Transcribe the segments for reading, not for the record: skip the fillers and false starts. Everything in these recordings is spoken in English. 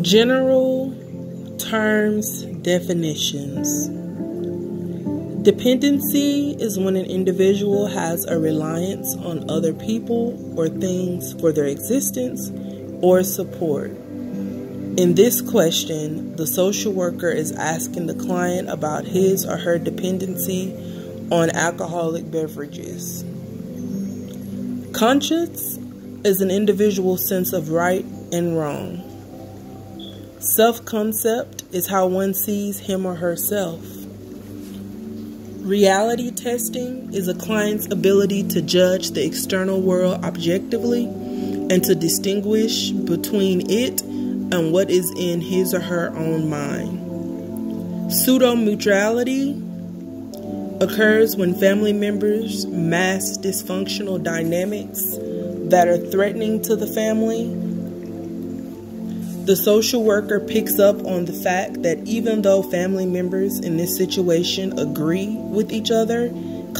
General terms, definitions. Dependency is when an individual has a reliance on other people or things for their existence or support. In this question, the social worker is asking the client about his or her dependency on alcoholic beverages. Conscience is an individual's sense of right and wrong. Self-concept is how one sees him or herself. Reality testing is a client's ability to judge the external world objectively and to distinguish between it and what is in his or her own mind. Pseudo-mutuality occurs when family members mask dysfunctional dynamics that are threatening to the family. The social worker picks up on the fact that even though family members in this situation agree with each other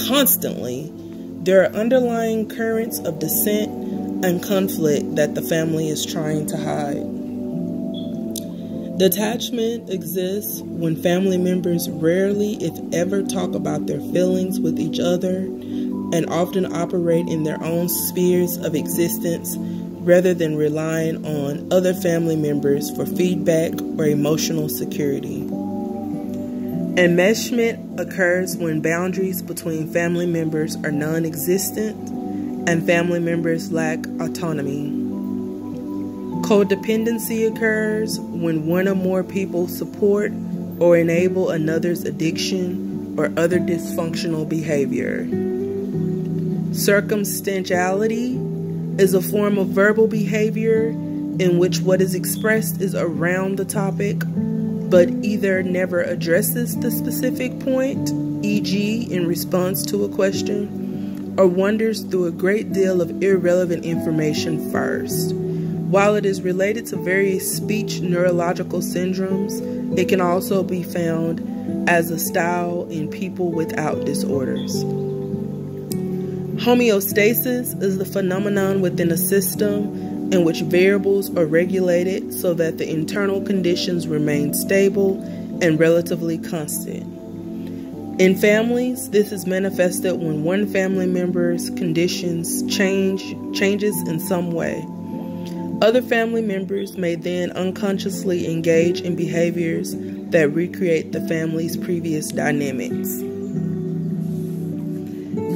constantly, there are underlying currents of dissent and conflict that the family is trying to hide. Detachment exists when family members rarely, if ever, talk about their feelings with each other and often operate in their own spheres of existence rather than relying on other family members for feedback or emotional security. Enmeshment occurs when boundaries between family members are non-existent and family members lack autonomy. Codependency occurs when one or more people support or enable another's addiction or other dysfunctional behavior. Circumstantiality is a form of verbal behavior in which what is expressed is around the topic, but either never addresses the specific point, e.g. in response to a question, or wanders through a great deal of irrelevant information first. While it is related to various speech neurological syndromes, it can also be found as a style in people without disorders. Homeostasis is the phenomenon within a system in which variables are regulated so that the internal conditions remain stable and relatively constant. In families, this is manifested when one family member's conditions changes in some way. Other family members may then unconsciously engage in behaviors that recreate the family's previous dynamics.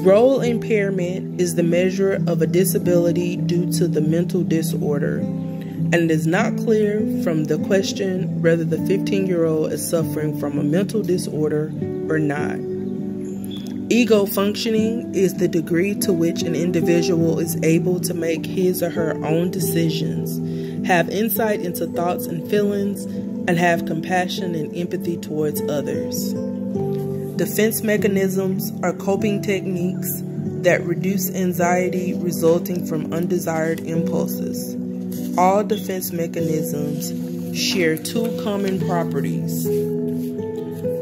Role impairment is the measure of a disability due to the mental disorder, and it is not clear from the question whether the 15-year-old is suffering from a mental disorder or not. Ego functioning is the degree to which an individual is able to make his or her own decisions, have insight into thoughts and feelings, and have compassion and empathy towards others. Defense mechanisms are coping techniques that reduce anxiety resulting from undesired impulses. All defense mechanisms share two common properties.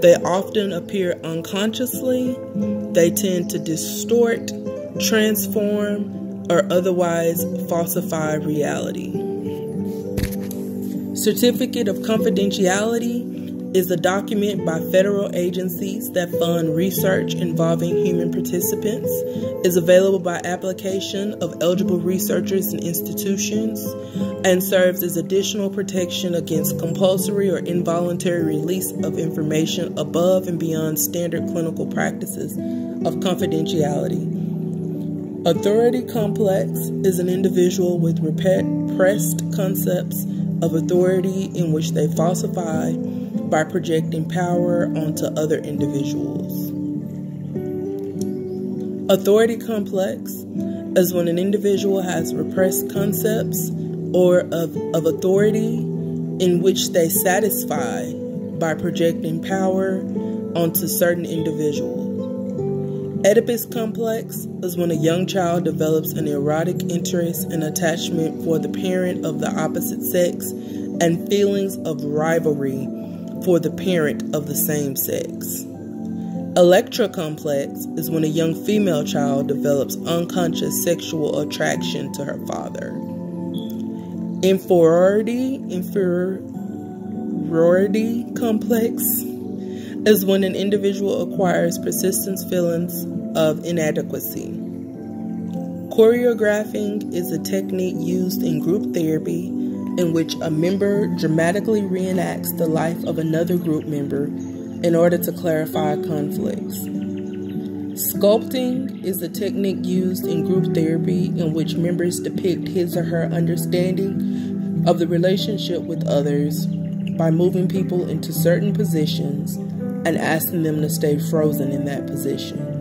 They often appear unconsciously. They tend to distort, transform, or otherwise falsify reality. Certificate of Confidentiality is a document by federal agencies that fund research involving human participants, is available by application of eligible researchers and institutions, and serves as additional protection against compulsory or involuntary release of information above and beyond standard clinical practices of confidentiality. Authority complex is an individual with repressed concepts of authority in which they falsify by projecting power onto other individuals. Authority complex is when an individual has repressed concepts or of authority in which they satisfy by projecting power onto certain individuals. Oedipus complex is when a young child develops an erotic interest and attachment for the parent of the opposite sex and feelings of rivalry for the parent of the same sex. Electra complex is when a young female child develops unconscious sexual attraction to her father. Inferiority inferiority complex is when an individual acquires persistent feelings of inadequacy. Choreographing is a technique used in group therapy in which a member dramatically reenacts the life of another group member in order to clarify conflicts. Sculpting is a technique used in group therapy in which members depict his or her understanding of the relationship with others by moving people into certain positions and asking them to stay frozen in that position.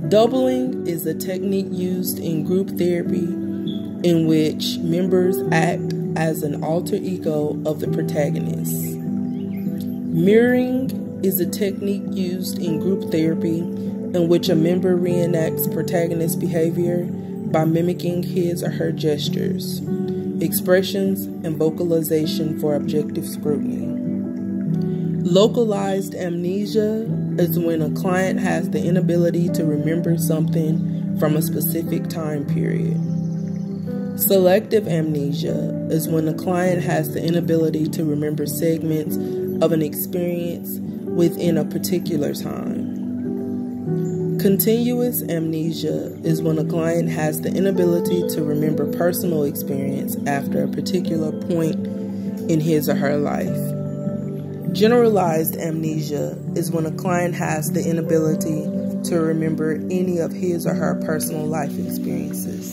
Doubling is a technique used in group therapy in which members act as an alter ego of the protagonist. Mirroring is a technique used in group therapy in which a member reenacts protagonist behavior by mimicking his or her gestures, expressions, and vocalization for objective scrutiny. Localized amnesia is when a client has the inability to remember something from a specific time period. Selective amnesia is when a client has the inability to remember segments of an experience within a particular time. Continuous amnesia is when a client has the inability to remember personal experience after a particular point in his or her life. Generalized amnesia is when a client has the inability to remember any of his or her personal life experiences.